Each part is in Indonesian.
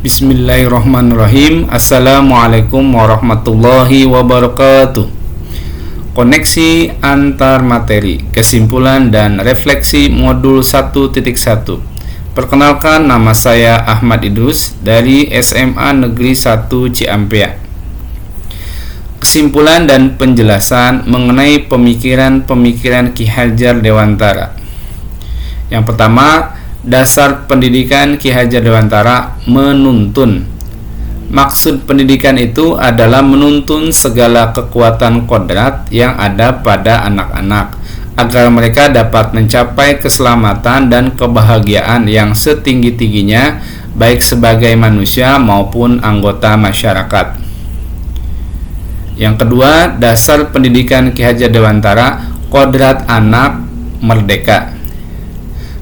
Bismillahirrahmanirrahim. Assalamualaikum warahmatullahi wabarakatuh. Koneksi antar materi, kesimpulan dan refleksi modul 1.1. Perkenalkan, nama saya Ahmad Idrus dari SMA Negeri 1 Ciampea. Kesimpulan dan penjelasan mengenai pemikiran-pemikiran Ki Hajar Dewantara. Yang pertama, dasar pendidikan Ki Hajar Dewantara menuntun. Maksud pendidikan itu adalah menuntun segala kekuatan kodrat yang ada pada anak-anak agar mereka dapat mencapai keselamatan dan kebahagiaan yang setinggi-tingginya, baik sebagai manusia maupun anggota masyarakat. Yang kedua, dasar pendidikan Ki Hajar Dewantara, kodrat anak merdeka.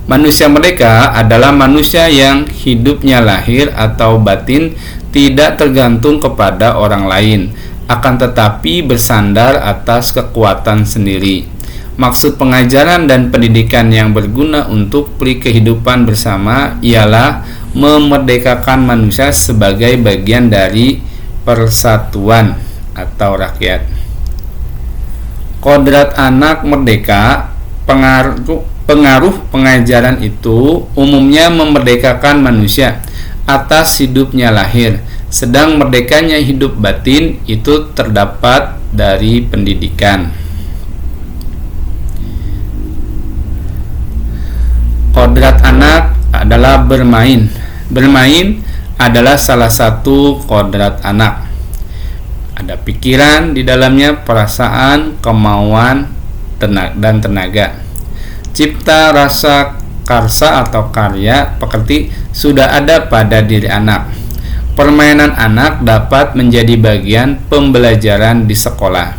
Manusia merdeka adalah manusia yang hidupnya lahir atau batin tidak tergantung kepada orang lain, akan tetapi bersandar atas kekuatan sendiri. Maksud pengajaran dan pendidikan yang berguna untuk kehidupan bersama ialah memerdekakan manusia sebagai bagian dari persatuan atau rakyat. Kodrat anak merdeka, pengaruh pengajaran itu umumnya memerdekakan manusia atas hidupnya lahir, sedang merdekanya hidup batin itu terdapat dari pendidikan. Kodrat anak adalah bermain. Bermain adalah salah satu kodrat anak. Ada pikiran di dalamnya, perasaan, kemauan, dan tenaga. Cipta, rasa, karsa atau karya pekerti sudah ada pada diri anak. Permainan anak dapat menjadi bagian pembelajaran di sekolah.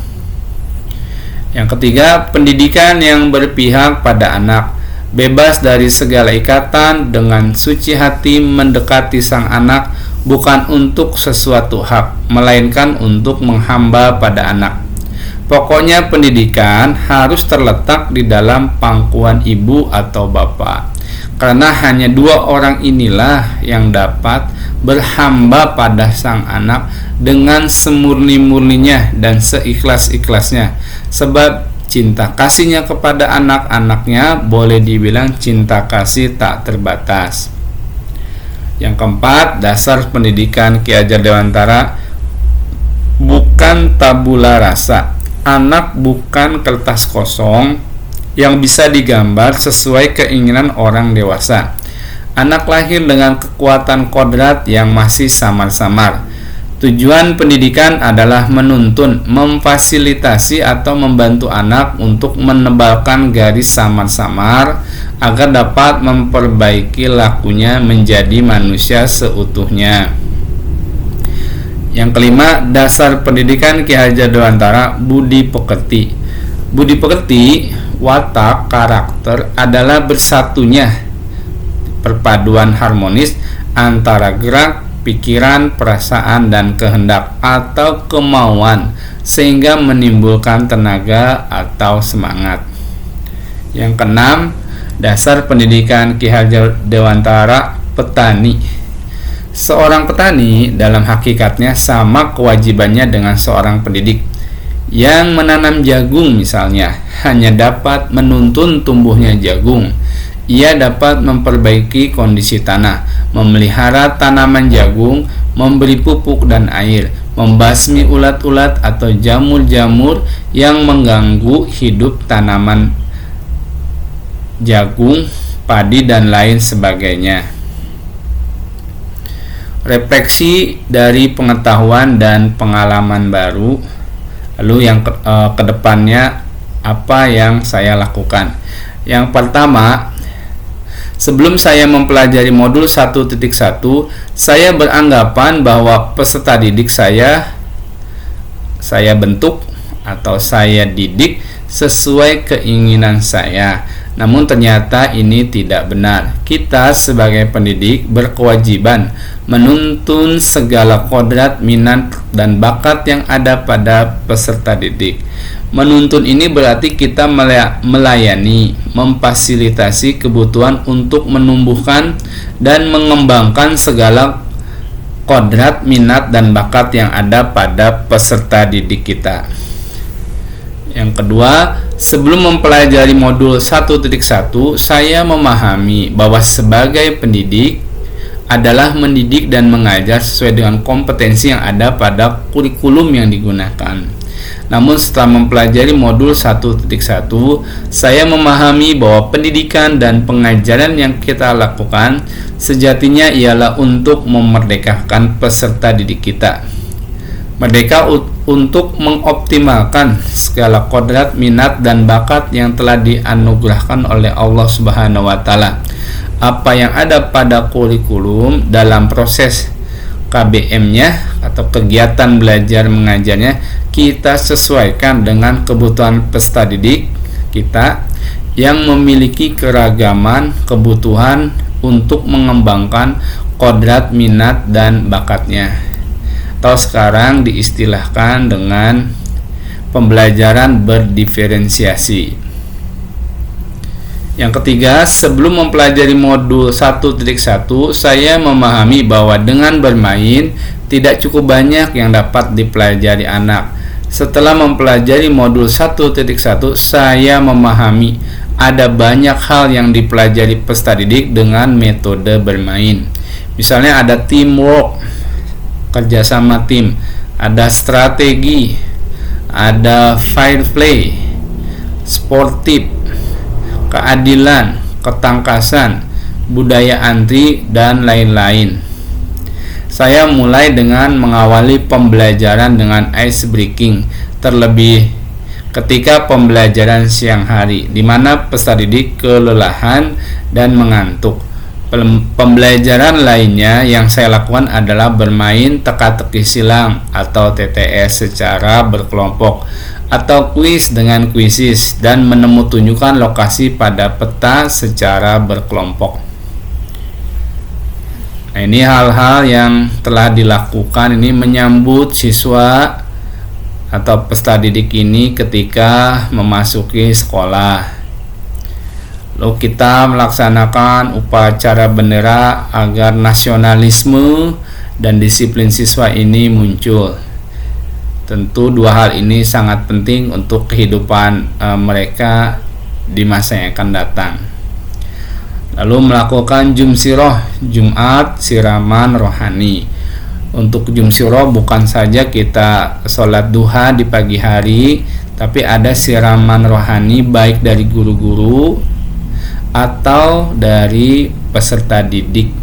Yang ketiga, pendidikan yang berpihak pada anak, bebas dari segala ikatan, dengan suci hati mendekati sang anak, bukan untuk sesuatu hak, melainkan untuk menghamba pada anak. Pokoknya pendidikan harus terletak di dalam pangkuan ibu atau bapak, karena hanya dua orang inilah yang dapat berhamba pada sang anak dengan semurni-murninya dan seikhlas-ikhlasnya, sebab cinta kasihnya kepada anak-anaknya boleh dibilang cinta kasih tak terbatas. Yang keempat, dasar pendidikan Ki Hajar Dewantara bukan tabula rasa. Anak bukan kertas kosong yang bisa digambar sesuai keinginan orang dewasa. Anak lahir dengan kekuatan kodrat yang masih samar-samar. Tujuan pendidikan adalah menuntun, memfasilitasi atau membantu anak untuk menebalkan garis samar-samar agar dapat memperbaiki lakunya menjadi manusia seutuhnya. Yang kelima, dasar pendidikan Ki Hajar Dewantara, budi pekerti. Budi pekerti, watak, karakter adalah bersatunya perpaduan harmonis antara gerak, pikiran, perasaan, dan kehendak atau kemauan sehingga menimbulkan tenaga atau semangat. Yang keenam, dasar pendidikan Ki Hajar Dewantara, petani. Seorang petani dalam hakikatnya sama kewajibannya dengan seorang pendidik. Yang menanam jagung misalnya hanya dapat menuntun tumbuhnya jagung. Ia dapat memperbaiki kondisi tanah, memelihara tanaman jagung, memberi pupuk dan air, membasmi ulat-ulat atau jamur-jamur yang mengganggu hidup tanaman jagung, padi, dan lain sebagainya. Refleksi dari pengetahuan dan pengalaman baru. Lalu yang kedepannya apa yang saya lakukan? Yang pertama, sebelum saya mempelajari modul 1.1, saya beranggapan bahwa peserta didik saya bentuk atau saya didik sesuai keinginan saya. Namun ternyata ini tidak benar. Kita sebagai pendidik berkewajiban menuntun segala kodrat, minat, dan bakat yang ada pada peserta didik. Menuntun ini berarti kita melayani, memfasilitasi kebutuhan untuk menumbuhkan dan mengembangkan segala kodrat, minat, dan bakat yang ada pada peserta didik kita. Yang kedua, sebelum mempelajari modul 1.1, saya memahami bahwa sebagai pendidik adalah mendidik dan mengajar sesuai dengan kompetensi yang ada pada kurikulum yang digunakan. Namun setelah mempelajari modul 1.1, saya memahami bahwa pendidikan dan pengajaran yang kita lakukan sejatinya ialah untuk memerdekakan peserta didik kita. Merdeka untuk mengoptimalkan segala kodrat, minat, dan bakat yang telah dianugerahkan oleh Allah Subhanahu wa Ta'ala. Apa yang ada pada kurikulum dalam proses KBM-nya atau kegiatan belajar mengajarnya, kita sesuaikan dengan kebutuhan peserta didik kita yang memiliki keragaman kebutuhan untuk mengembangkan kodrat, minat, dan bakatnya, atau sekarang diistilahkan dengan pembelajaran berdiferensiasi. Yang ketiga, sebelum mempelajari modul 1.1, saya memahami bahwa dengan bermain tidak cukup banyak yang dapat dipelajari anak. Setelah mempelajari modul 1.1, saya memahami ada banyak hal yang dipelajari peserta didik dengan metode bermain. Misalnya ada teamwork, kerjasama tim, ada strategi, ada fair play, sportif, keadilan, ketangkasan, budaya antri, dan lain-lain. Saya mulai dengan mengawali pembelajaran dengan ice breaking, terlebih ketika pembelajaran siang hari, di mana peserta didik kelelahan dan mengantuk. Pembelajaran lainnya yang saya lakukan adalah bermain teka-teki silang atau TTS secara berkelompok, atau kuis dengan kuisis, dan tunjukkan lokasi pada peta secara berkelompok. Nah, ini hal-hal yang telah dilakukan ini menyambut siswa atau peserta didik ini ketika memasuki sekolah. Lalu kita melaksanakan upacara bendera agar nasionalisme dan disiplin siswa ini muncul. Tentu dua hal ini sangat penting untuk kehidupan mereka di masa yang akan datang. Lalu melakukan jumsiroh, Jumat siraman rohani. Untuk jumsiroh bukan saja kita sholat duha di pagi hari, tapi ada siraman rohani baik dari guru-guru atau dari peserta didik.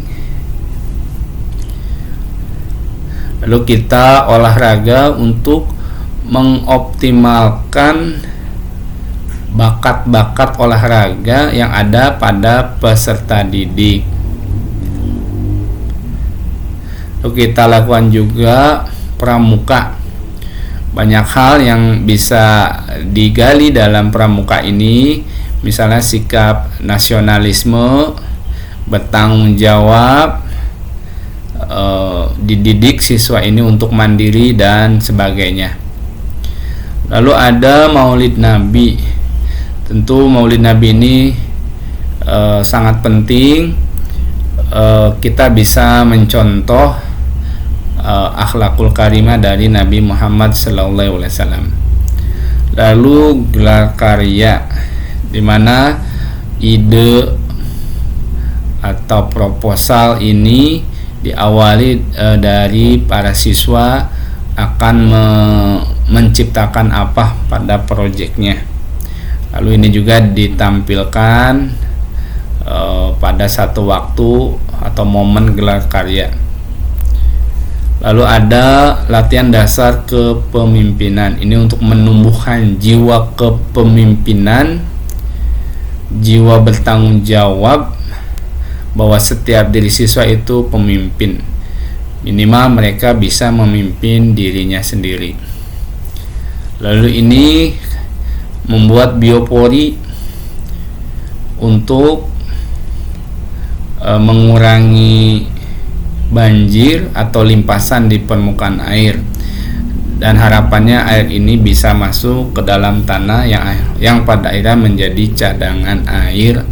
Lalu kita olahraga untuk mengoptimalkan bakat-bakat olahraga yang ada pada peserta didik. Lalu kita lakukan juga pramuka. Banyak hal yang bisa digali dalam pramuka ini, misalnya sikap nasionalisme, bertanggung jawab, dididik siswa ini untuk mandiri dan sebagainya. Lalu ada Maulid Nabi. Tentu Maulid Nabi ini sangat penting. Kita bisa mencontoh akhlakul karimah dari Nabi Muhammad SAW. Lalu gelar karya, di mana ide atau proposal ini diawali dari para siswa akan menciptakan apa pada proyeknya. Lalu ini juga ditampilkan pada satu waktu atau momen gelar karya. Lalu ada latihan dasar kepemimpinan. Ini untuk menumbuhkan jiwa kepemimpinan, jiwa bertanggung jawab, bahwa setiap diri siswa itu pemimpin. Minimal mereka bisa memimpin dirinya sendiri. Lalu ini membuat biopori untuk mengurangi banjir atau limpasan di permukaan air, dan harapannya air ini bisa masuk ke dalam tanah yang pada akhirnya menjadi cadangan air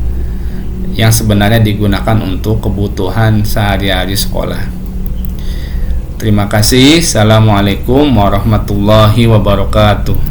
yang sebenarnya digunakan untuk kebutuhan sehari-hari sekolah. Terima kasih. Assalamualaikum warahmatullahi wabarakatuh.